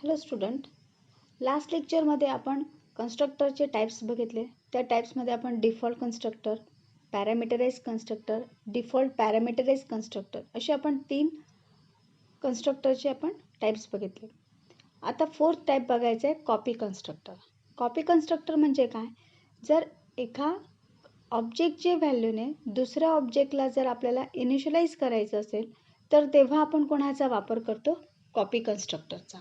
Hello student, last लेक्चरमध्ये आपण कन्स्ट्रक्टरचे types बघितले. त्या टाइप्समध्ये आपण default constructor, parameterize constructor, default parameterize constructor असे आपण 3 कन्स्ट्रक्टरचे आपण टाइप्स बघितले. आता फोर्थ टाइप बघायचं आहे कॉपी कन्स्ट्रक्टर. कॉपी कन्स्ट्रक्टर म्हणजे काय? जर एका ऑब्जेक्टच्या व्हॅल्यूने दुसऱ्या ऑब्जेक्टला जर आपल्याला इनिशियलाइज करायचं असेल तर तेव्हा आपण कोणाचा वापर करतो? Copy कन्स्ट्रक्टरचा.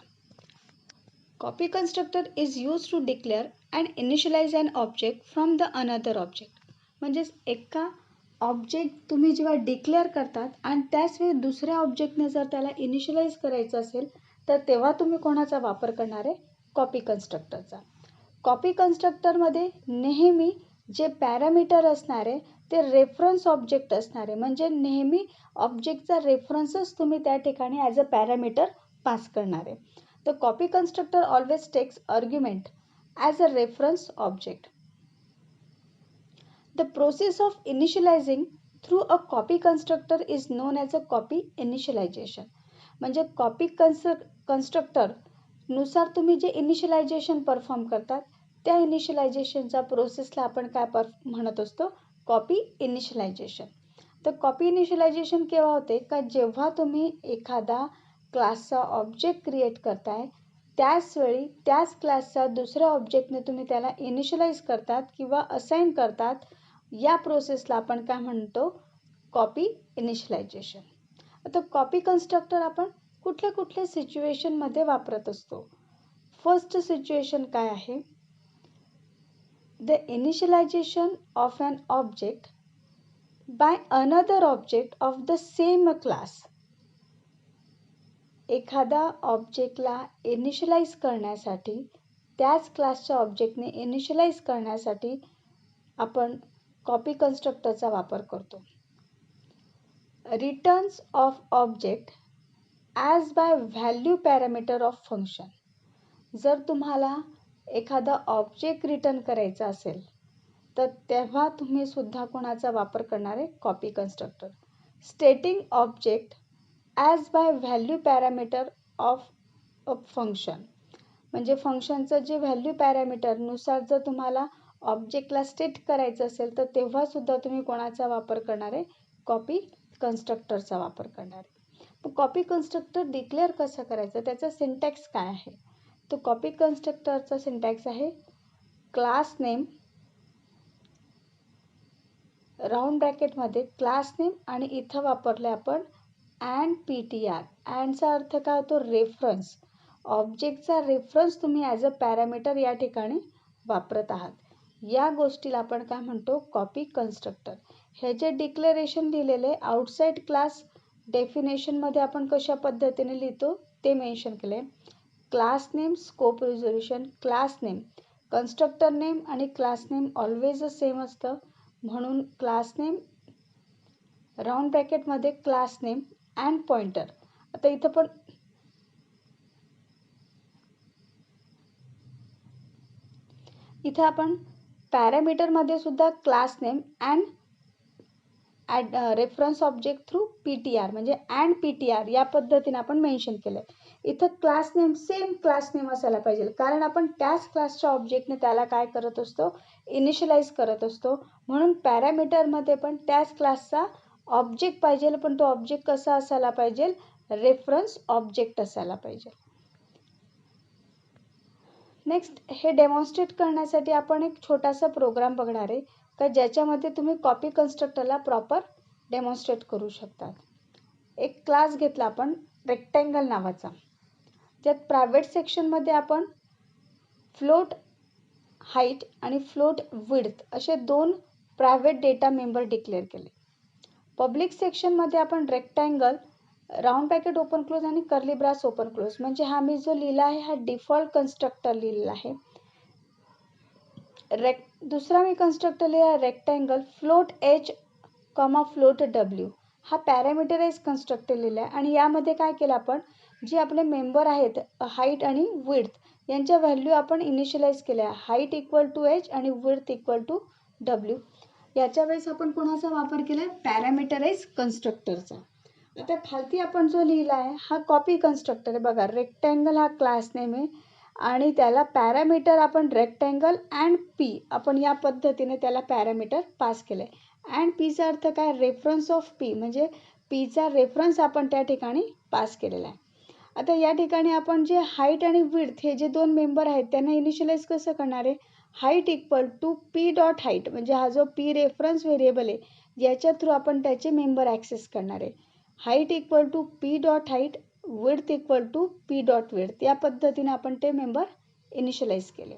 Copy constructor is used to declare and initialize an object from the another object. म्हणजेच एका ऑब्जेक्ट तुम्ही जेव्हा डिक्लेअर करतात आणि त्याच वेळी दुसऱ्या ऑब्जेक्टने जर त्याला इनिशियलाइज करायचं असेल तर तेव्हा तुम्ही कोणाचा वापर करणार आहे? कॉपी कन्स्ट्रक्टरचा. कॉपी कन्स्ट्रक्टरमध्ये नेहमी जे पॅरामीटर असणार आहे ते रेफरन्स ऑब्जेक्ट असणार आहे. म्हणजे नेहमी ऑब्जेक्टचा रेफरन्सच तुम्ही त्या ठिकाणी ॲज अ पॅरामीटर पास करणार आहे. The copy constructor always takes argument as a reference object. The process of initializing through a copy constructor is known as a copy initialization. म्हणजे कॉपी कन्स्ट्रक्टर नुसार तुम्ही जे इनिशियलायझेशन परफॉर्म करतात त्या इनिशियलायझेशनच्या प्रोसेसला आपण काय म्हणत असतो? Copy initialization. तर कॉपी इनिशियलायझेशन केव्हा होते? का जेव्हा तुम्ही एखादा क्लासचा ऑब्जेक्ट क्रिएट करताय त्याच वेळी त्याच क्लासचा दुसऱ्या ऑब्जेक्टने तुम्ही त्याला इनिशियलाइज करतात किंवा असाइन करतात. या प्रोसेसला आपण काय म्हणतो? Copy initialization. आता कॉपी कन्स्ट्रक्टर आपण कुठल्या कुठल्या सिच्युएशनमध्ये वापरत असतो? फर्स्ट सिच्युएशन काय आहे? The initialization of an object by another object of the same class. एखादा ऑब्जेक्टला इनिशियलाइज करण्यासाठी त्याच क्लासच्या ऑब्जेक्टने इनिशियलाइज करण्यासाठी आपण कॉपी कन्स्ट्रक्टरचा वापर करतो. Returns of object as by value parameter of function. जर तुम्हाला एखादा ऑब्जेक्ट रिटर्न करायचा असेल तर तेव्हा तुम्ही सुद्धा कोणाचा वापर करणार आहे? Copy constructor. Stating object as by value parameter of a function. म्हणजे फंक्शनचं जे व्हॅल्यू पॅरामीटरनुसार जर तुम्हाला ऑब्जेक्टला स्टेट करायचं असेल तर तेव्हा सुद्धा तुम्ही कोणाचा वापर करणार आहे? कॉपी कन्स्ट्रक्टरचा वापर करणार आहे. मग कॉपी कन्स्ट्रक्टर डिक्लेअर कसं करायचं? त्याचा सिंटॅक्स काय आहे? तो कॉपी कन्स्ट्रक्टरचा सिंटॅक्स आहे क्लास नेम, राऊंड ब्रॅकेटमध्ये क्लास नेम आणि इथं वापरले आपण अँड PTR. अँडचा अर्थ काय होतो? रेफरन्स. ऑब्जेक्टचा रेफरन्स तुम्ही ॲज अ पॅरामीटर या ठिकाणी वापरत आहात. या गोष्टीला आपण काय म्हणतो? Copy constructor. हे जे डिक्लेरेशन लिहिलेले आउटसाइड क्लास डेफिनेशनमध्ये आपण कशा पद्धतीने लिहितो ते मेन्शन केले. Class name, scope resolution, class name, constructor name आणि क्लास नेम ऑलवेज सेम असतं. म्हणून क्लास नेम, राऊंड ब्रॅकेटमध्ये क्लास नेम अँड पॉइंटर. आता इथं पण इथं आपण पॅरामीटरमध्ये सुद्धा class name and reference object through PTR म्हणजे अँड PTR या पद्धतीने आपण मेन्शन केलं आहे. इथं class name same class name असायला पाहिजे कारण आपण त्याच क्लासच्या ऑब्जेक्टने त्याला काय करत असतो? इनिशियलाइज करत असतो. म्हणून पॅरामीटरमध्ये पण त्याच क्लासचा ऑब्जेक्ट पाहिजे पण तो ऑब्जेक्ट कसा असायला पाहिजे? रेफरन्स ऑब्जेक्ट असायला पाहिजे. नेक्स्ट, हे डेमॉन्स्ट्रेट करण्यासाठी आपण एक छोटासा प्रोग्राम बघणार आहे का ज्याच्यामध्ये तुम्ही कॉपी कन्स्ट्रक्टरला प्रॉपर डेमॉन्स्ट्रेट करू शकतात. एक क्लास घेतला आपण रेक्टँगल नावाचा, ज्यात प्रायव्हेट सेक्शनमध्ये आपण फ्लोट हाईट आणि फ्लोट विड्थ असे 2 प्रायव्हेट डेटा मेंबर डिक्लेअर केले. पब्लिक सेक्शनमध्ये आपण rectangle, round bracket open close आणि कर्ली ब्रास ओपन क्लोज म्हणजे हा मी जो लिहिला आहे हा डिफॉल्ट कन्स्ट्रक्टर लिहिलेला आहे. दुसरा मी कन्स्ट्रक्टर लिहिला rectangle float H, float W. हा पॅरामीटराइज कन्स्ट्रक्टर लिहिला आहे आणि यामध्ये काय केलं आपण? जे आपले मेंबर आहेत हाईट आणि विड्थ यांच्या व्हॅल्यू आपण इनिशियलाइज केल्या. हाईट इक्वल टू H आणि विड्थ इक्वल टू W. याच्या वेळेस आपण कोणाचा वापर केला? पॅरामीटराइज कन्स्ट्रक्टरचा. आता खालती आपण जो लिहिला आहे हा कॉपी कन्स्ट्रक्टर आहे बघा. रेक्टँगल हा क्लास नेम आहे आणि त्याला पॅरामीटर आपण रेक्टँगल अँड पी आपण या पद्धतीने त्याला पॅरामीटर पास केलं आहे. अँड पीचा अर्थ काय, रेफरन्स ऑफ पी, म्हणजे पीचा रेफरन्स आपण त्या ठिकाणी पास केलेला आहे. आता या ठिकाणी आपण जे हाईट आणि विड्थ हे जे दोन मेंबर आहेत त्यांना इनिशियलाइज कसं करणार आहे, height equal to P dot height, म्हणजे हा जो पी रेफरन्स व्हेरिएबल आहे याच्या थ्रू आपण त्याचे मेंबर ॲक्सेस करणार आहे. Height equal to P dot height, width equal to P dot width, या पद्धतीने आपण ते मेंबर इनिशियलाइज केले.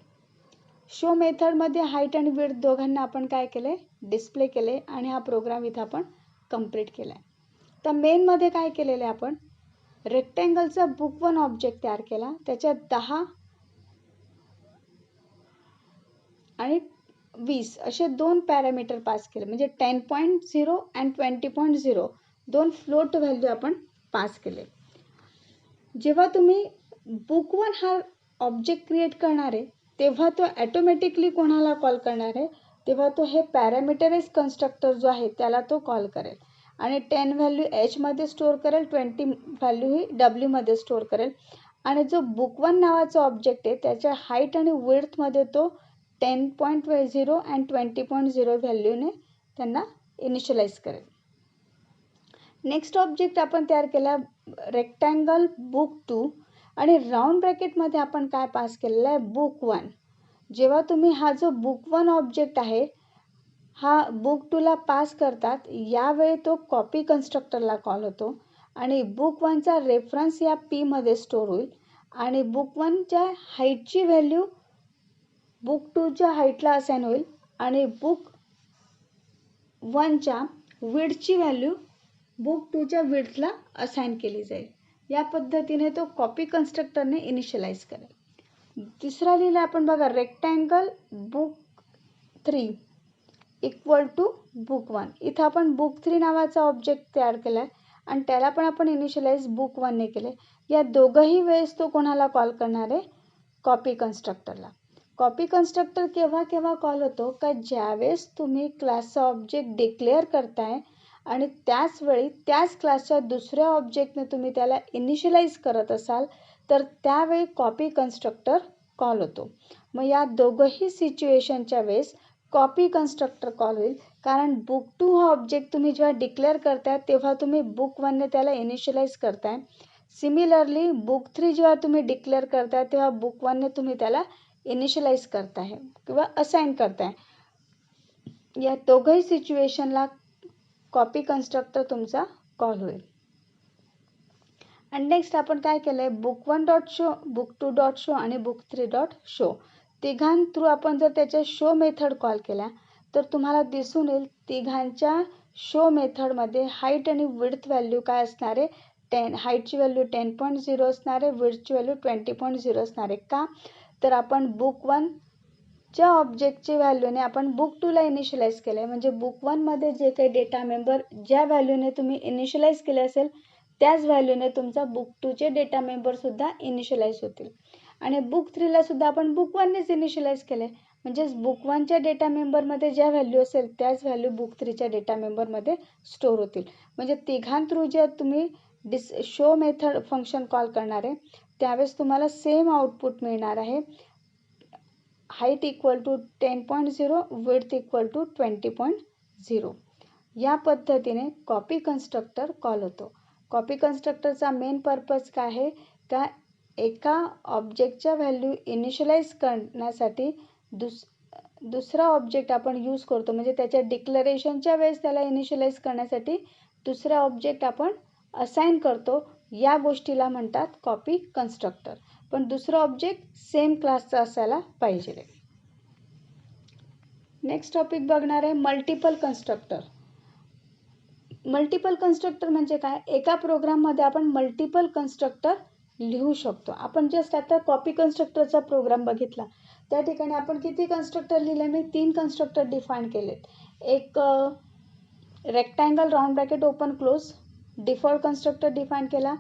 शो मेथडमध्ये हाईट आणि विड्थ दोघांना आपण काय केले, डिस्प्ले केले आणि हा प्रोग्राम इथं आपण कंप्लीट केला आहे. तर मेनमध्ये काय केलेलं आहे, आपण रेक्टँगलचा बुक वन ऑब्जेक्ट तयार केला, त्याच्यात 10 आणि 20 असे दोन पॅरामीटर पास केले, म्हणजे 10.0 अँड 20.0 दोन फ्लोट व्हॅल्यू आपण पास केले. जेव्हा तुम्ही बुक वन हा ऑब्जेक्ट क्रिएट करणार आहे तेव्हा तो ॲटोमॅटिकली कोणाला कॉल करणार आहे, तेव्हा तो हे पॅरामीटराइज कन्स्ट्रक्टर जो आहे त्याला तो कॉल करेल आणि 10 व्हॅल्यू एचमध्ये स्टोअर करेल, 20 व्हॅल्यू ही डब्ल्यूमध्ये स्टोअर करेल. आणि जो बुक वन नावाचा ऑब्जेक्ट आहे त्याच्या हाईट आणि विड्थमध्ये तो 10.0 अँड 20.0 व्हॅल्यूने त्यांना इनिशियलाइज करेल. नेक्स्ट ऑब्जेक्ट आपण तयार केला रेक्टँगल बुक टू आणि राऊंड ब्रॅकेटमध्ये आपण काय पास केलेला आहे, बुक वन. जेव्हा तुम्ही हा जो बुक वन ऑब्जेक्ट आहे हा बुक टूला पास करतात यावेळी तो कॉपी कन्स्ट्रक्टरला कॉल होतो आणि बुक वनचा रेफरन्स या पीमध्ये स्टोअर होईल आणि बुक वनच्या हाईटची व्हॅल्यू बुक टूच्या हाईटला असाइन होईल आणि बुक वनच्या विड्थची व्हॅल्यू बुक टूच्या विड्थला असाइन केली जाईल. या पद्धतीने तो कॉपी कन्स्ट्रक्टरने इनिशियलाइज करेल. तिसरा लिहिला आपण बघा rectangle book three equal to book one. इथं आपण बुक थ्री नावाचा ऑब्जेक्ट तयार केला आहे आणि त्याला पण आपण इनिशियलाइज बुक वनने केले. या दोघंही वेळेस तो कोणाला कॉल करणार आहे, कॉपी कन्स्ट्रक्टरला. कॉपी कन्स्ट्रक्टर केव्हा केव्हा कॉल होतो का, ज्यावेळेस तुम्ही क्लासचा ऑब्जेक्ट डिक्लेअर करताय आणि त्याच वेळी त्याच क्लासच्या दुसऱ्या ऑब्जेक्टने तुम्ही त्याला इनिशियलाइज करत असाल तर त्यावेळी कॉपी कन्स्ट्रक्टर कॉल होतो. मग या दोघंही सिच्युएशनच्या वेळेस कॉपी कन्स्ट्रक्टर कॉल होईल, कारण बुक टू हा ऑब्जेक्ट तुम्ही जेव्हा डिक्लेअर करताय तेव्हा तुम्ही बुक वनने त्याला इनिशियलाइज करताय. सिमिलरली बुक थ्री जेव्हा तुम्ही डिक्लेअर करताय तेव्हा बुक वनने तुम्ही त्याला इनिशियलाइज करताय किंवा असाइन करताय. या दोघंही सिच्युएशनला कॉपी कन्स्ट्रक्टर तुमचा कॉल होईल. आणि नेक्स्ट आपण काय केलं आहे, book one dot show, book two dot show आणि बुक थ्री डॉट शो तिघां थ्रू आपण जर त्याच्या शो मेथड कॉल केला तर तुम्हाला दिसून येईल तिघांच्या शो मेथडमध्ये हाईट आणि विड्थ व्हॅल्यू काय असणार आहे, हाईटची व्हॅल्यू 10.0 असणार आहे, विड्थची व्हॅल्यू 20.0 असणार आहे. का तर आपण बुक वनच्या ऑब्जेक्टची व्हॅल्यूने आपण बुक टूला इनिशियलाइज केलं आहे, म्हणजे बुक वनमध्ये जे काही डेटा मेंबर ज्या व्हॅल्यूने तुम्ही इनिशियलाइज केले असेल त्याच व्हॅल्यूने तुमचा बुक टूचे डेटा मेंबरसुद्धा इनिशियलाइज होतील. आणि बुक थ्रीला सुद्धा आपण बुक वननेच इनिशियलाइज केले, म्हणजेच बुक वनच्या डेटा मेंबरमध्ये ज्या व्हॅल्यू असेल त्याच व्हॅल्यू बुक थ्रीच्या डेटा मेंबरमध्ये स्टोअर होतील. म्हणजे तिघां थ्रू जे तुम्ही शो मेथड फंक्शन कॉल करणार आहे त्यावेळेस तुम्हाला सेम आउटपुट मिळणार आहे, height equal to 10.0, width equal to 20.0. या पद्धतीने कॉपी कन्स्ट्रक्टर कॉल होतो. कॉपी कन्स्ट्रक्टरचा मेन पर्पज काय आहे का, एका ऑब्जेक्टच्या व्हॅल्यू इनिशियलाइज करण्यासाठी दुसरा ऑब्जेक्ट आपण यूज करतो, म्हणजे त्याच्या डिक्लरेशनच्या वेळेस त्याला इनिशियलाइज करण्यासाठी दुसरा ऑब्जेक्ट आपण असाइन करतो. या गोष्टीला म्हणतात कॉपी कन्स्ट्रक्टर, पण दुसरा ऑब्जेक्ट सेम क्लासचा असायला पाहिजे. नेक्स्ट टॉपिक बघणार आहे मल्टिपल कन्स्ट्रक्टर. मल्टिपल कन्स्ट्रक्टर म्हणजे काय, एका प्रोग्राममध्ये आपण मल्टिपल कन्स्ट्रक्टर लिहू शकतो. आपण जस्ट आता कॉपी कन्स्ट्रक्टरचा प्रोग्राम बघितला, त्या ठिकाणी आपण किती कन्स्ट्रक्टर लिहिले, मी 3 कन्स्ट्रक्टर डिफाईन केलेत. एक rectangle round bracket open close default constructor define केला,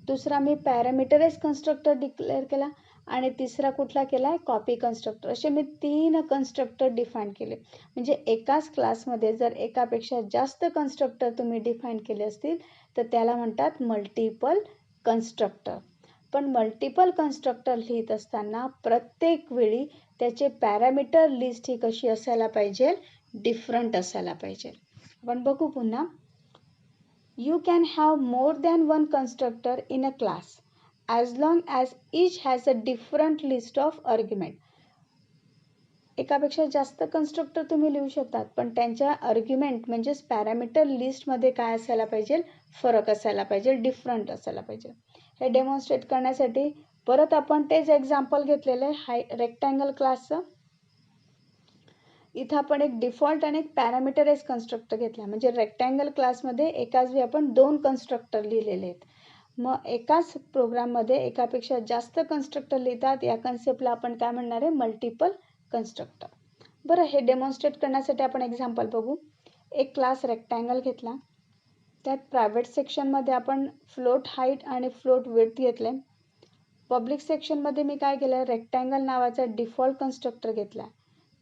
दुसरा मी पॅरामीटराइज कन्स्ट्रक्टर डिक्लेअर केला आणि तिसरा कुठला केला आहे, कॉपी कन्स्ट्रक्टर. असे मी 3 कन्स्ट्रक्टर डिफाईन केले. म्हणजे एकाच क्लासमध्ये जर एकापेक्षा जास्त कन्स्ट्रक्टर तुम्ही डिफाईन केले असतील तर त्याला म्हणतात मल्टिपल कन्स्ट्रक्टर. पण मल्टिपल कन्स्ट्रक्टर लिहित असताना प्रत्येक वेळी त्याचे पॅरामीटर लिस्ट ही कशी असायला पाहिजे, डिफरंट असायला पाहिजे. आपण बघू पुन्हा. You can have more than one constructor in a class as long as each has a different list of argument. एकापेक्षा जास्त कन्स्ट्रक्टर तुम्ही लिहू शकतात, पण त्यांच्या आर्ग्युमेंट म्हणजेच पॅरामीटर लिस्टमध्ये काय असायला पाहिजे, फरक असायला पाहिजे, डिफरंट असायला पाहिजे. हे डेमॉन्स्ट्रेट करण्यासाठी परत आपण तेच एक्झाम्पल घेतलेलं आहे रेक्टँगल क्लासचं. इथं आपण एक डिफॉल्ट आणि एक पॅरामीटराइज कन्स्ट्रक्टर घेतला. म्हणजे रेक्टँगल क्लासमध्ये एकाच वेळी आपण 2 कन्स्ट्रक्टर लिहिलेले आहेत. मग एकाच प्रोग्राममध्ये एकापेक्षा जास्त कन्स्ट्रक्टर लिहितात. या कन्सेप्टला आपण काय म्हणणार आहे, मल्टिपल कन्स्ट्रक्टर. बरं, हे डेमॉन्स्ट्रेट करण्यासाठी आपण एक्झाम्पल बघू. एक क्लास रेक्टँगल घेतला. त्यात प्रायव्हेट सेक्शनमध्ये आपण फ्लोट हाईट आणि फ्लोट विड्थ घेतले. पब्लिक सेक्शनमध्ये मी काय केलं, रेक्टँगल नावाचा डिफॉल्ट कन्स्ट्रक्टर घेतला.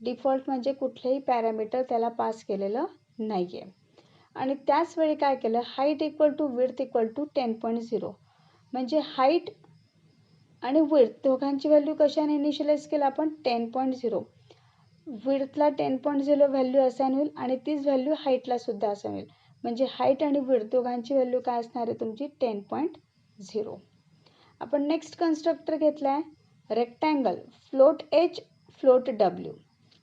डिफॉल्ट म्हणजे कुठलेही पॅरामीटर त्याला पास केलेलं नाही आहे. आणि त्याच वेळी काय केलं, height equal to width equal to 10.0. म्हणजे हाईट आणि विड्थ दोघांची व्हॅल्यू कशाने इनिशियलाइज केलं आपण, 10.0. विड्थला 10.0 व्हॅल्यू असाइन होईल आणि तीच व्हॅल्यू हाईटला सुद्धा असाइन होईल. म्हणजे हाईट आणि विड्थ दोघांची व्हॅल्यू काय असणार आहे तुमची, 10.0. आपण नेक्स्ट कन्स्ट्रक्टर घेतला आहे rectangle float H float W.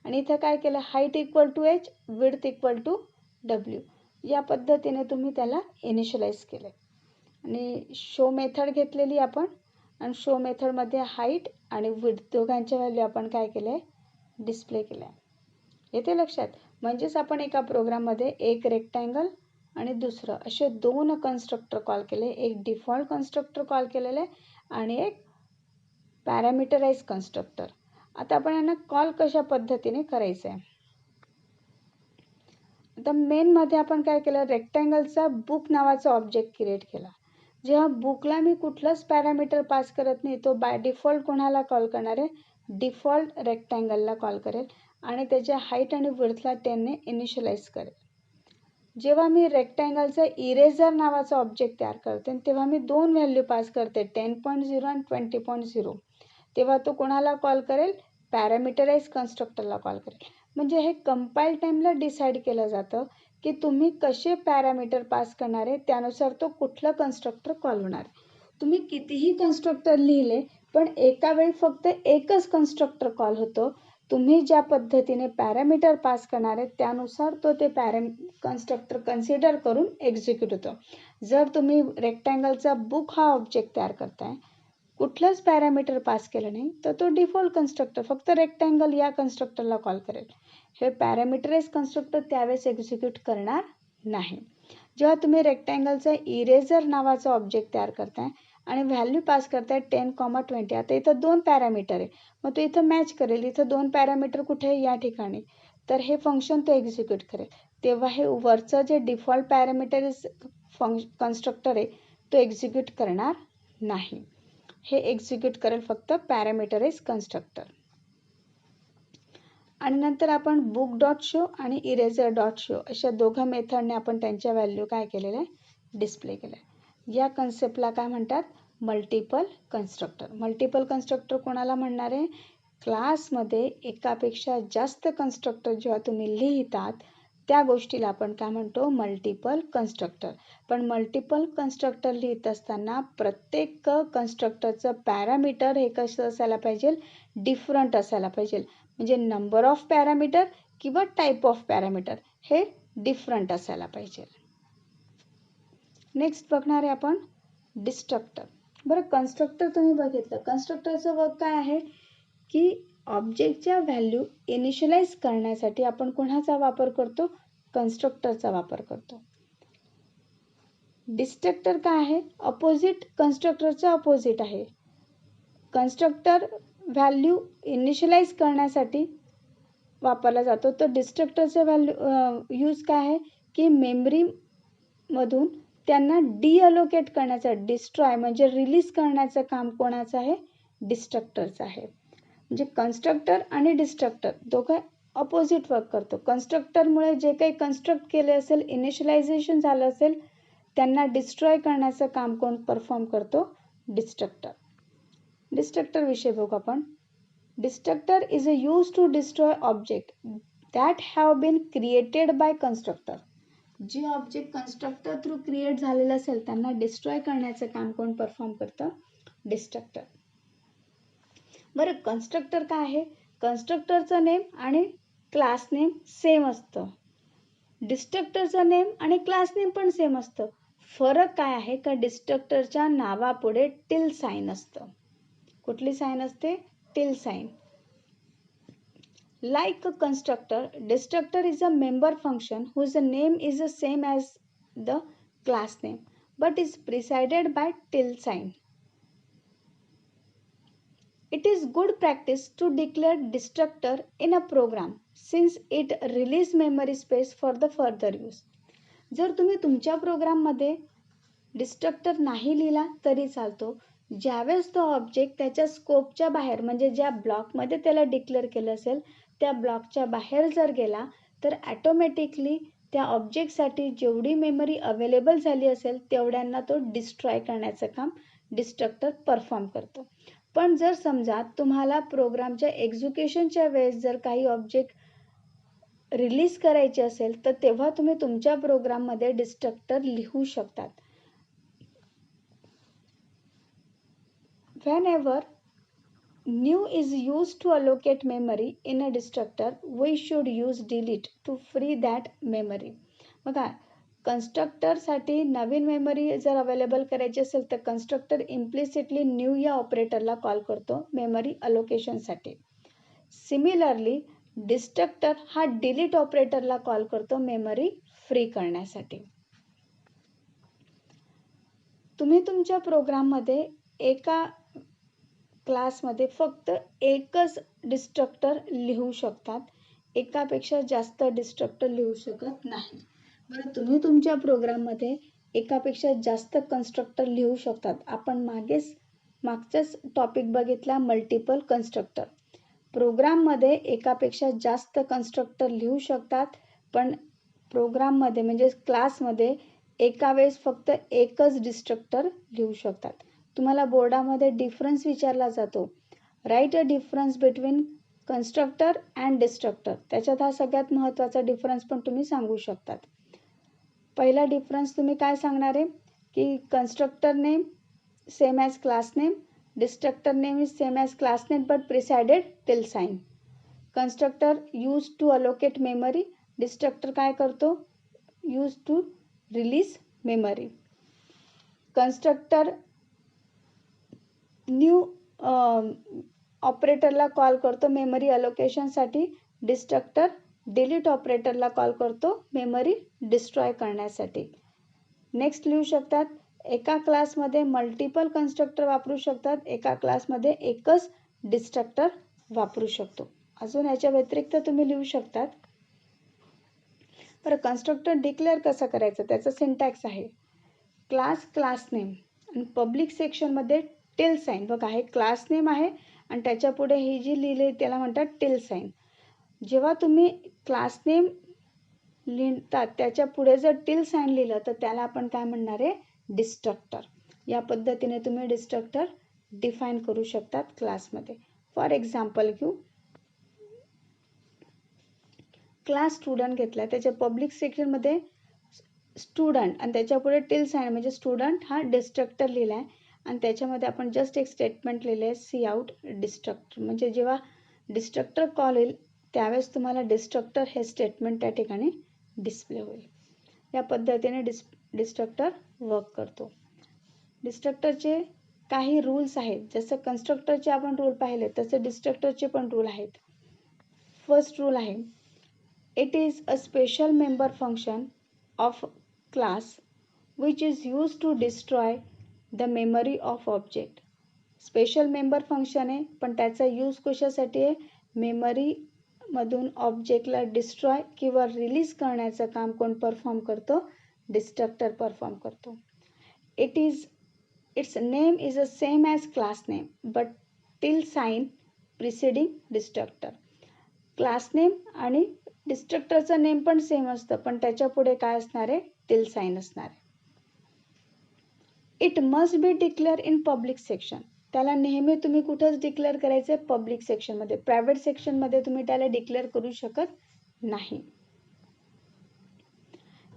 आणि इथं काय केलं, height equal to H width equal to W. या पद्धतीने तुम्ही त्याला इनिशियलाइज केलं. आणि शो मेथड घेतलेली आपण, आणि शो मेथडमध्ये हाईट आणि विड्थ दोघांच्या व्हॅल्यू आपण काय केलं आहे, डिस्प्ले केलं आहे. येते लक्षात. म्हणजेच आपण एका प्रोग्राममध्ये एक रेक्टँगल आणि दुसरं असे 2 कन्स्ट्रक्टर कॉल केले. एक डिफॉल्ट कन्स्ट्रक्टर कॉल केलेलं आहे आणि एक पॅरामीटराइज कन्स्ट्रक्टर. आता आपण यांना कॉल कशा पद्धतीने करायचं आहे. आता मेनमध्ये आपण काय केलं, रेक्टँगलचा बुक नावाचा ऑब्जेक्ट क्रिएट केला. जेव्हा बुकला मी कुठलंच पॅरामीटर पास करत नाही, तो बाय डिफॉल्ट कोणाला कॉल करणार आहे, डिफॉल्ट रेक्टँगलला कॉल करेल आणि त्याच्या हाईट आणि विड्थला 10ने इनिशियलाइज करेल. जेव्हा मी रेक्टँगलचा इरेजर नावाचा ऑब्जेक्ट तयार करते तेव्हा मी 2 व्हॅल्यू पास करते, 10.0 आणि 20.0. तेव्हा तो कोणाला कॉल करेल, पॅरामीटराइज कन्स्ट्रक्टरला कॉल करेल. म्हणजे हे कंपाईल टाईमला डिसाईड केलं जातं की तुम्ही कसे पॅरामीटर पास करणार आहे, त्यानुसार तो कुठलं कन्स्ट्रक्टर कॉल होणार. तुम्ही कितीही कन्स्ट्रक्टर लिहिले पण एका वेळी फक्त एकच कन्स्ट्रक्टर कॉल होतो. तुम्ही ज्या पद्धतीने पॅरामीटर पास करणार आहे त्यानुसार तो ते कन्स्ट्रक्टर कन्सिडर करून एक्झिक्यूट होतो. जर तुम्ही रेक्टँगलचा बुक हा ऑब्जेक्ट तयार करताय, कुठलंच पॅरामीटर पास केलं नाही, तर तो डिफॉल्ट कन्स्ट्रक्टर फक्त रेक्टँगल या कन्स्ट्रक्टरला कॉल करेल. हे पॅरामीटराइज कन्स्ट्रक्टर त्यावेळेस एक्झिक्यूट करणार नाही. जेव्हा तुम्ही रेक्टँगलचा इरेजर नावाचा ऑब्जेक्ट तयार करताय आणि व्हॅल्यू पास करताय 10,20. आता इथं 2 पॅरामीटर आहे, मग तो इथं मॅच करेल. इथं 2 पॅरामीटर कुठे आहे, या ठिकाणी. तर हे फंक्शन तो एक्झिक्यूट करेल. तेव्हा हे वरचं जे डिफॉल्ट पॅरामीटराइज कन्स्ट्रक्टर आहे तो एक्झिक्यूट करणार नाही. हे एक्झिक्यूट करेल फक्त पॅरामीटराइज कन्स्ट्रक्टर. आणि नंतर आपण बुक डॉट शो आणि इरेजर डॉट शो अशा दोघं मेथडने आपण त्यांच्या व्हॅल्यू काय केलेलं आहे, डिस्प्ले केलं आहे. या कन्सेप्टला काय म्हणतात, मल्टिपल कन्स्ट्रक्टर. मल्टिपल कन्स्ट्रक्टर कोणाला म्हणणार आहे, क्लासमध्ये एकापेक्षा जास्त कन्स्ट्रक्टर जेव्हा तुम्ही लिहितात त्या गोष्टीला आपण काय म्हणतो, मल्टिपल कन्स्ट्रक्टर. पण मल्टिपल कन्स्ट्रक्टर लिहित असताना प्रत्येक कन्स्ट्रक्टरचं पॅरामीटर हे कसं असायला पाहिजे, डिफरंट असायला पाहिजे. म्हणजे नंबर ऑफ पॅरामीटर किंवा टाईप ऑफ पॅरामीटर हे डिफरंट असायला पाहिजे. नेक्स्ट बघणार आहे आपण डिस्ट्रक्टर. बरं, कन्स्ट्रक्टर तुम्ही बघितलं. कन्स्ट्रक्टरचं वर्क काय आहे की ऑब्जेक्टच्या व्हॅल्यू इनिशियलाइज करण्यासाठी आपण कोणाचा वापर करतो, कन्स्ट्रक्टरचा वापर करतो. डिस्ट्रक्टर काय आहे, अपोजिट कन्स्ट्रक्टरचं अपोजिट आहे. कन्स्ट्रक्टर व्हॅल्यू इनिशियलाइज करण्यासाठी वापरला जातो, तर डिस्ट्रक्टरचं व्हॅल्यू यूज काय आहे की मेमरीमधून त्यांना डिअलोकेट करण्याचं, डिस्ट्रॉय म्हणजे रिलीज करण्याचं काम कोणाचं आहे, डिस्ट्रक्टरचं आहे. म्हणजे कन्स्ट्रक्टर आणि डिस्ट्रक्टर दोघं अपोजिट वर्क करतो. कन्स्ट्रक्टरमुळे जे काही कन्स्ट्रक्ट केले असेल, इनिशियलायझेशन झालं असेल, त्यांना डिस्ट्रॉय करण्याचं काम कोण परफॉर्म करतो? डिस्ट्रक्टर. डिस्ट्रक्टर विषय बघू आपण. Destructor is a use to destroy object that have been created by constructor. जे ऑब्जेक्ट कन्स्ट्रक्टर थ्रू क्रिएट झालेलं असेल त्यांना डिस्ट्रॉय करण्याचं काम कोण परफॉर्म करतं? डिस्ट्रक्टर. बरं, कन्स्ट्रक्टर काय आहे? कन्स्ट्रक्टरचं नेम आणि क्लास नेम सेम असतं. डिस्ट्रक्टरचं नेम आणि क्लास नेम पण सेम असतं. फरक काय आहे का डिस्ट्रक्टरच्या नावापुढे टिल साइन असतं. कुठली साइन असते? Tilde sign. Like a constructor, destructor is a member function whose name is the same as the class name but is preceded by tilde sign. It is good practice to declare destructor in a program since it releases memory space for the further use. जर तुम्ही तुमच्या प्रोग्राममध्ये destructor नाही लिहिला तरी चालतो. ज्यावेळेस तो ऑब्जेक्ट त्याच्या स्कोपच्या बाहेर म्हणजे ज्या ब्लॉकमध्ये त्याला डिक्लेअर केलं असेल त्या ब्लॉकच्या बाहेर जर गेला तर ॲटोमॅटिकली त्या ऑब्जेक्टसाठी जेवढी मेमरी अवेलेबल झाली असेल तेवढ्यांना तो डिस्ट्रॉय करण्याचं काम डिस्ट्रक्टर परफॉर्म करतो. पण जर समजा तुम्हाला प्रोग्रामच्या एक्झिक्युशनच्या वेळेस जर काही ऑब्जेक्ट रिलीज करायचे असेल तर तेव्हा तुम्ही तुमच्या प्रोग्राममध्ये डिस्ट्रक्टर लिहू शकतात. Whenever new is used to allocate memory in a destructor, we should use delete to free that memory. बघा, कन्स्ट्रक्टरसाठी नवीन मेमरी जर अवेलेबल करायची असेल तर कन्स्ट्रक्टर इम्प्लिसिटली न्यू या ऑपरेटरला कॉल करतो मेमरी अलोकेशनसाठी. सिमिलरली डिस्ट्रक्टर हा डिलीट ऑपरेटरला कॉल करतो मेमरी फ्री करण्यासाठी. तुम्ही तुमच्या प्रोग्राममध्ये एका क्लासमध्ये फक्त एकच डिस्ट्रक्टर लिहू शकतात. एकापेक्षा जास्त डिस्ट्रक्टर लिहू शकत नाही. बरं, तुम्ही तुमच्या प्रोग्राममध्ये एकापेक्षा जास्त कन्स्ट्रक्टर लिहू शकतात. आपण मागचाच टॉपिक बघितला मल्टिपल कन्स्ट्रक्टर. प्रोग्राममध्ये एकापेक्षा जास्त कन्स्ट्रक्टर लिहू शकतात पण प्रोग्राममध्ये म्हणजे क्लासमध्ये एका वेळेस फक्त एकच डिस्ट्रक्टर लिहू शकतात. तुम्हाला बोर्डामध्ये डिफरन्स विचारला जातो. Right a difference between constructor and destructor. त्याच्यात हा सगळ्यात महत्त्वाचा डिफरन्स पण तुम्ही सांगू शकतात. पहिला डिफरन्स तुम्ही काय सांगणार आहे की constructor name same as class name, destructor name is same as class name but preceded tilde sign. Constructor use to allocate memory, destructor काय करतो? Use to release memory. Constructor new ऑपरेटरला कॉल करतो memory अलोकेशनसाठी, destructor delete ऑपरेटरला call करतो memory destroy करण्यासाठी. Next लिहू शकतात, एका क्लासमध्ये मल्टिपल कन्स्ट्रक्टर वापरू शकतात, एका क्लासमध्ये एकच डिस्ट्रक्टर वापरू शकतो. अजून याच्या व्यतिरिक्त तुम्ही लिहू शकतात. बरं, कन्स्ट्रक्टर डिक्लेअर कसं करायचं त्याचं सिंटॅक्स आहे क्लास नेम आणि पब्लिक सेक्शनमध्ये टिल साइन. बघा, हे क्लास नेम आहे आणि त्याच्या पुढे ही जी लिहिले त्याला म्हणतात टिल साइन. जेव्हा तुम्ही क्लास नेम लिहितात त्याच्या पुढे जर टिल साइन लिहिलं तर त्याला आपण काय म्हणणार आहे? डिस्ट्रक्टर. या पद्धतीने तुम्ही डिस्ट्रक्टर डिफाईन करू शकतात क्लासमध्ये. फॉर एक्झाम्पल घेऊ, क्लास स्टुडंट घेतला, त्याच्या पब्लिक सेक्शनमध्ये स्टुडंट आणि त्याच्या पुढे टिल साइन म्हणजे स्टुडंट हा डिस्ट्रक्टर लिहिला आहे आणि त्याच्यामध्ये आपण जस्ट एक स्टेटमेंट लिहिले आहे सी आउट डिस्ट्रक्टर. म्हणजे जेव्हा डिस्ट्रक्टर कॉल येईल त्यावेळेस तुम्हाला डिस्ट्रक्टर हे स्टेटमेंट त्या ठिकाणी डिस्प्ले होईल. या पद्धतीने डिस्ट्रक्टर वर्क करतो. डिस्ट्रक्टरचे काही रूल्स आहेत. जसं कन्स्ट्रक्टरचे आपण रूल पाहिले तसे डिस्ट्रक्टरचे पण रूल आहेत. फर्स्ट रूल आहे, it is a special member function of class which is use to destroy the memory of object. Special member function आहे पण त्याचा यूज कशासाठी आहे? मेमरीमधून ऑब्जेक्टला डिस्ट्रॉय किंवा रिलीज करण्याचं काम कोण परफॉर्म करतो? डिस्ट्रक्टर परफॉर्म करतो. It's name is a same as class name but tilde sign preceding destructor. Class name आणि डिस्ट्रक्टरचं नेम पण सेम असतं पण त्याच्या पुढे काय असणार आहे? टिल साइन असणार आहे. It must be declare in public section. त्याला नेहमी तुम्ही कुठंच डिक्लेअर करायचं आहे? पब्लिक सेक्शनमध्ये. प्रायव्हेट सेक्शनमध्ये तुम्ही त्याला डिक्लेअर करू शकत नाही.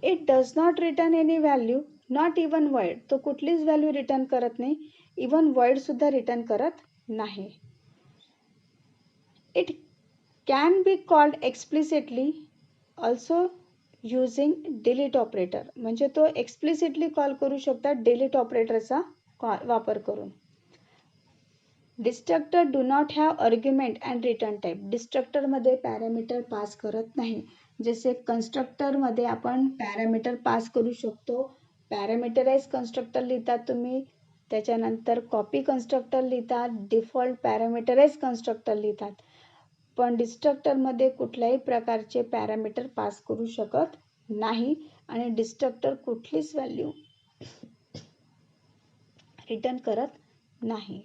It does not return any value, not even void. तो कुठलीच व्हॅल्यू रिटर्न करत नाही, इवन वॉइड सुद्धा रिटर्न करत नाही. It can be called explicitly also using delete operator. म्हणजे तो एक्सप्लिसिटली कॉल करू शकतात डिलीट ऑपरेटरचा वापर करून. Destructor do not have argument and return type. डिस्ट्रक्टरमध्ये पॅरामीटर पास करत नाही. जसे कन्स्ट्रक्टरमध्ये आपण पॅरामीटर पास करू शकतो. पॅरामीटराइज कन्स्ट्रक्टर लिहितात तुम्ही, त्याच्यानंतर कॉपी कन्स्ट्रक्टर लिहितात, डिफॉल्ट पॅरामीटराइज कन्स्ट्रक्टर लिहितात. पण डिस्ट्रक्टरमध्ये कुठल्याही प्रकारचे पॅरामीटर पास करू शकत नाही आणि डिस्ट्रक्टर कुठलीच व्हॅल्यू रिटर्न करत नाही.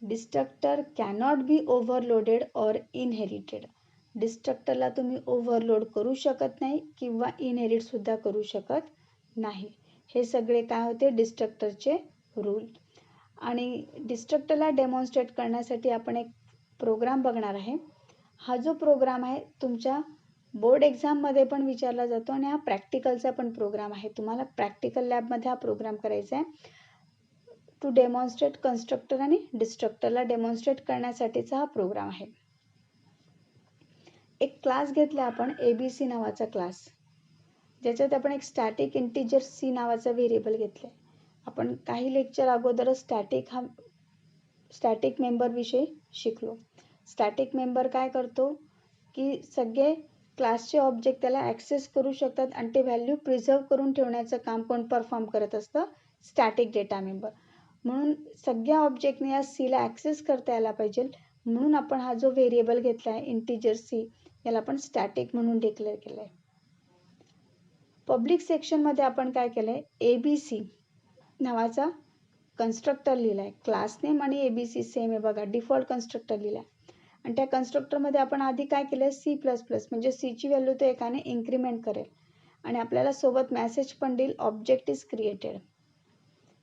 Destructor cannot be overloaded or inherited. डिस्ट्रक्टरला तुम्ही ओव्हरलोड करू शकत नाही किंवा इनहेरिट सुद्धा करू शकत नाही. हे सगळे काय होते? डिस्ट्रक्टरचे रूल. आणि डिस्ट्रक्टरला डेमॉन्स्ट्रेट करण्यासाठी आपण एक प्रोग्राम बघणार आहे. हा जो प्रोग्राम आहे तुमच्या बोर्ड एक्झाममध्ये पण विचारला जातो आणि हा प्रॅक्टिकलचा पण प्रोग्राम आहे. तुम्हाला प्रॅक्टिकल लॅबमध्ये हा प्रोग्राम करायचा आहे. टू डेमॉन्स्ट्रेट कन्स्ट्रक्टर आणि डिस्ट्रक्टरला डेमॉन्स्ट्रेट करण्यासाठीचा हा प्रोग्राम आहे. एक क्लास घेतला आपण ABC नावाचा क्लास, ज्याच्यात आपण एक स्टॅटिक इंटिजर C नावाचा व्हेरिएबल घेतलाय. आपण काही लेक्चर अगोदरच स्टॅटिक मेंबर विषयी शिकलो. स्टॅटिक मेंबर काय करतो की सगळे क्लासचे ऑब्जेक्ट त्याला ॲक्सेस करू शकतात आणि ते व्हॅल्यू प्रिझर्व करून ठेवण्याचं काम कोण परफॉर्म करत असतं? Static data member. म्हणून सगळ्या ऑब्जेक्टने या सीला ॲक्सेस करता यायला पाहिजे, म्हणून आपण हा जो व्हेरिएबल घेतला आहे इंटिजर C, याला आपण स्टॅटिक म्हणून डिक्लेअर केलं आहे. पब्लिक सेक्शनमध्ये आपण काय केलं आहे? ABC नावाचा कन्स्ट्रक्टर लिहिला आहे. क्लास नेम आणि ABC सेम आहे बघा, डिफॉल्ट कन्स्ट्रक्टर लिहिला आहे. आणि त्या कन्स्ट्रक्टरमध्ये आपण आधी काय केलं आहे? C++, म्हणजे Cची व्हॅल्यू तो एकाने इन्क्रीमेंट करेल आणि आपल्याला सोबत मेसेज पण देईल, object is created.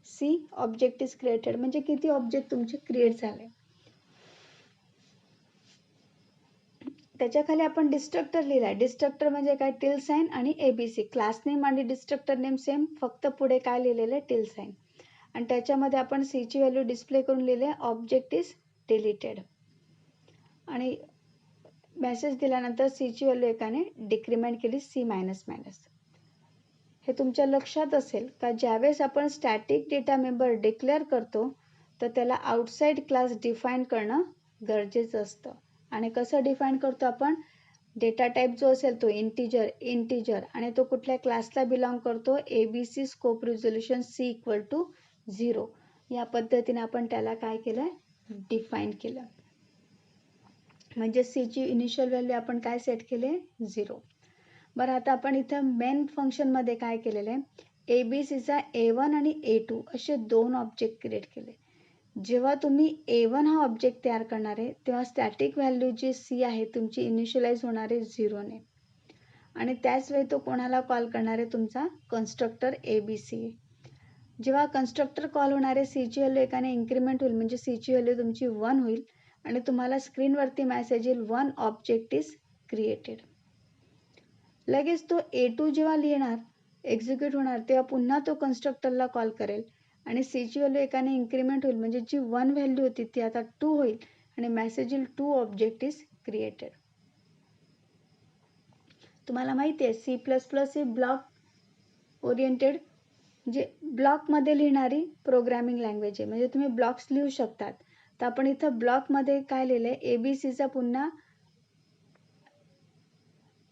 C object is created म्हणजे किती ऑब्जेक्ट तुमचे क्रिएट झाले. त्याच्या खाली आपण डिस्ट्रक्टर लिहिलाय. डिस्ट्रक्टर म्हणजे काय? टिल साइन आणि ABC. क्लास नेम आणि डिस्ट्रक्टर नेम सेम, फक्त पुढे काय लिहिलेलं आहे? Tilde sign. आणि त्याच्यामध्ये आपण Cची व्हॅल्यू डिस्प्ले करून लिहिले, ऑब्जेक्ट इज डिलीटेड. आणि मेसेज दिल्यानंतर Cची व्हॅल्यू एकाने डिक्रीमेंट केली, C-. हे तुमच्या लक्षात असेल का ज्यावेळेस आपण स्टॅटिक डेटा मेंबर डिक्लेअर करतो तर त्याला आउटसाइड क्लास डिफाईन करणं गरजेचं असतं. आणि कसं डिफाईन करतो आपण? डेटा टाईप जो असेल तो इंटिजर आणि तो कुठल्या क्लासला बिलॉंग करतो? ABC scope resolution C=0. या पद्धतीने आपण त्याला काय केलं? डिफाईन केलं. म्हणजे Cची इनिशियल व्हॅल्यू आपण काय सेट केले? 0. बरं, आता आपण इथं मेन फंक्शनमध्ये काय केलेलं आहे? ABCचा A1 आणि A2 असे दोन ऑब्जेक्ट क्रिएट केले. जेव्हा तुम्ही A1 हा ऑब्जेक्ट तयार करणार आहे तेव्हा स्टॅटिक व्हॅल्यू जी C आहे तुमची इनिशियलाइज होणार आहे 0ने. आणि त्याच वेळी तो कोणाला कॉल करणार आहे? तुमचा कन्स्ट्रक्टर ABC. जेव्हा कन्स्ट्रक्टर कॉल होणार आहे Cची व्हॅल्यू एकाने इन्क्रीमेंट होईल, म्हणजे Cची व्हॅल्यू तुमची 1 होईल आणि तुम्हाला स्क्रीनवरती मेसेज येईल, 1 ऑब्जेक्ट इज क्रिएटेड. लगेच तो A2 जेव्हा लिहिणार, एक्झिक्यूट होणार, तेव्हा पुन्हा तो कन्स्ट्रक्टरला कॉल करेल आणि Cची व्हॅल्यू एकाने इन्क्रीमेंट होईल, म्हणजे जी 1 व्हॅल्यू होती ती आता 2 होईल आणि मेसेज येईल, 2 ऑब्जेक्ट इज क्रिएटेड. तुम्हाला माहिती आहे C++ ही ब्लॉक ओरिएंटेड म्हणजे ब्लॉकमध्ये लिहिणारी प्रोग्रॅमिंग लँग्वेज आहे. म्हणजे तुम्ही ब्लॉक्स लिहू शकतात. तर आपण इथं ब्लॉकमध्ये काय लिहिलं आहे? ABCचा पुन्हा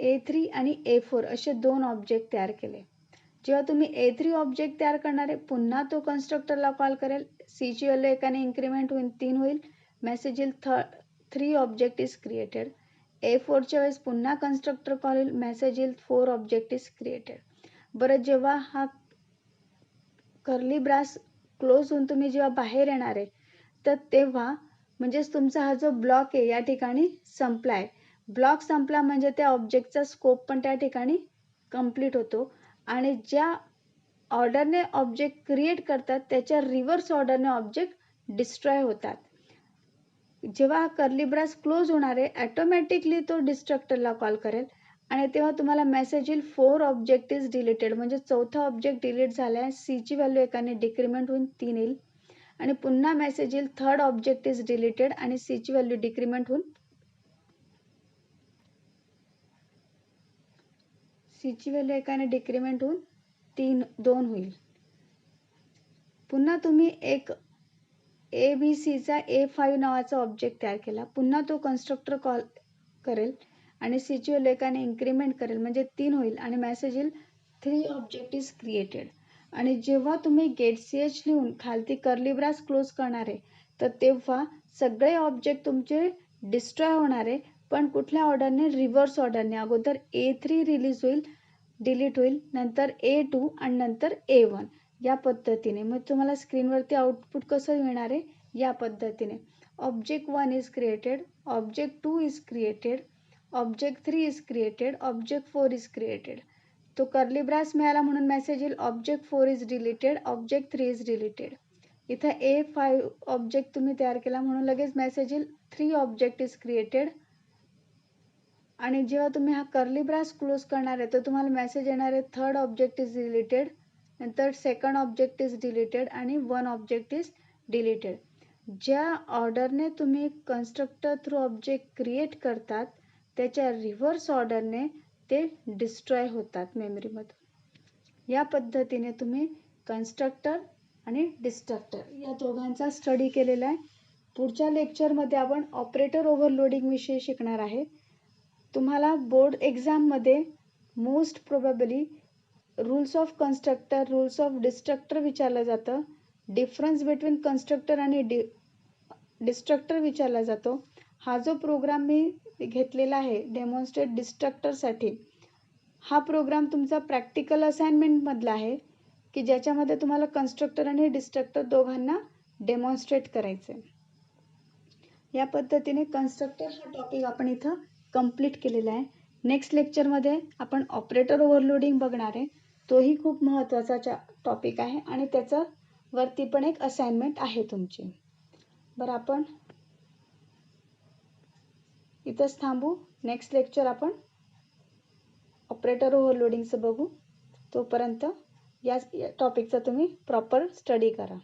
A3 आणि A4 असे दोन ऑब्जेक्ट तयार केले. जेव्हा तुम्ही A3 ऑब्जेक्ट तयार करणार आहे, पुन्हा तो कन्स्ट्रक्टरला कॉल करेल, Cची व्हॅल्यू एकाने इन्क्रीमेंट होईल, 3 होईल, मेसेज येईल, 3 ऑब्जेक्ट इज क्रिएटेड. A4च्या वेळेस पुन्हा कन्स्ट्रक्टर कॉल होईल, मेसेज येईल, 4 ऑब्जेक्ट इज क्रिएटेड. बरं, जेव्हा हा कर्ली ब्रास क्लोज होऊन तुम्ही जेव्हा बाहेर येणार आहे तर तेव्हा म्हणजेच तुमचा हा जो ब्लॉक आहे या ठिकाणी संपला आहे. ब्लॉक संपला म्हणजे त्या ऑब्जेक्टचा स्कोप पण त्या ठिकाणी कंप्लीट होतो आणि ज्या ऑर्डरने ऑब्जेक्ट क्रिएट करतात त्याच्या रिव्हर्स ऑर्डरने ऑब्जेक्ट डिस्ट्रॉय होतात. जेव्हा कर्ली ब्रेस क्लोज होणार आहे ॲटोमॅटिकली तो डिस्ट्रक्टरला कॉल करेल आणि तेव्हा तुम्हाला मेसेज येईल 4 ऑब्जेक्ट इज डिलीटेड, म्हणजे चौथा ऑब्जेक्ट डिलीट झाला आहे. सीची व्हॅल्यू एकाने डिक्रीमेंट होऊन 3 येईल आणि पुन्हा मेसेज येईल 3rd ऑब्जेक्ट इज डिलीटेड आणि सीची व्हॅल्यू डिक्रीमेंट होऊन सीची व्हॅल्यू एकाने डिक्रीमेंट होऊन 2 होईल. पुन्हा तुम्ही एक ABCचा A5 नावाचा ऑब्जेक्ट तयार केला. पुन्हा तो कन्स्ट्रक्टर कॉल करेल आणि सीची व्हॅल्यू एकाने इन्क्रीमेंट करेल म्हणजे 3 होईल आणि मेसेज येईल 3 ऑब्जेक्ट इज क्रिएटेड. आणि जेव्हा तुम्ही गेट CH लिहून खालती कर्ली ब्रेस क्लोज करणार आहे तर तेव्हा सगळे ऑब्जेक्ट तुमचे डिस्ट्रॉय होणार आहे, पण कुठल्या ऑर्डरने? रिव्हर्स ऑर्डरने. अगोदर A3 रिलीज होईल, डिलीट होईल, नंतर A2 आणि नंतर A1 या पद्धतीने. मग तुम्हाला स्क्रीनवरती आउटपुट कसं मिळणार आहे? या पद्धतीने. Object 1 is created, object 2 is created, object 3 is created, object 4 is created. तो कर्ली ब्रेस मिळाला म्हणून मेसेज येईल object 4 is deleted, object 3 is deleted. इथं A5 ऑब्जेक्ट तुम्ही तयार केला म्हणून लगेच मेसेज येईल 3 ऑब्जेक्ट इज क्रिएटेड. आणि जेव्हा तुम्ही हा कर्ली ब्रेस क्लोज करणार आहे तर तुम्हाला मेसेज येणार आहे 3rd ऑब्जेक्ट इज डिलीटेड, नंतर 2nd ऑब्जेक्ट इज डिलीटेड आणि 1 ऑब्जेक्ट इज डिलीटेड. ज्या ऑर्डरने तुम्ही कन्स्ट्रक्टर थ्रू ऑब्जेक्ट क्रिएट करतात त्याच्या रिव्हर्स ऑर्डरने ते डिस्ट्रॉय होतात मेमरीमधून. या पद्धतीने तुम्ही कन्स्ट्रक्टर आणि डिस्ट्रक्टर या दोघांचा स्टडी केलेला आहे. पुढच्या लेक्चरमध्ये आपण ऑपरेटर ओव्हरलोडिंग विषयी शिकणार आहे. तुम्हाला बोर्ड एक्झाममध्ये most probably rules of constructor, rules of destructor विचारलं जातं. डिफरन्स बिटवीन कन्स्ट्रक्टर आणि डिस्ट्रक्टर विचारला जातो. हा जो प्रोग्राम मी घेतलेला आहे डेमॉन्स्ट्रेट डिस्ट्रक्टरसाठी, हा प्रोग्राम तुमचा प्रॅक्टिकल असाइनमेंटमधला आहे की ज्याच्यामध्ये तुम्हाला कन्स्ट्रक्टर आणि डिस्ट्रक्टर दोघांना डेमॉन्स्ट्रेट करायचं आहे. या पद्धतीने कन्स्ट्रक्टर हा टॉपिक आपण इथं कंप्लीट केलेला आहे. नेक्स्ट लेक्चरमध्ये आपण ऑपरेटर ओव्हरलोडिंग बघणार आहे. तोही खूप महत्त्वाचा टॉपिक आहे आणि त्याचं वरती पण एक असाइनमेंट आहे तुमची. बरं, आपण इथंच थांबू. नेक्स्ट लेक्चर आपण ऑपरेटर ओव्हरलोडिंगचं बघू. तोपर्यंत या टॉपिकचा तुम्ही प्रॉपर स्टडी करा.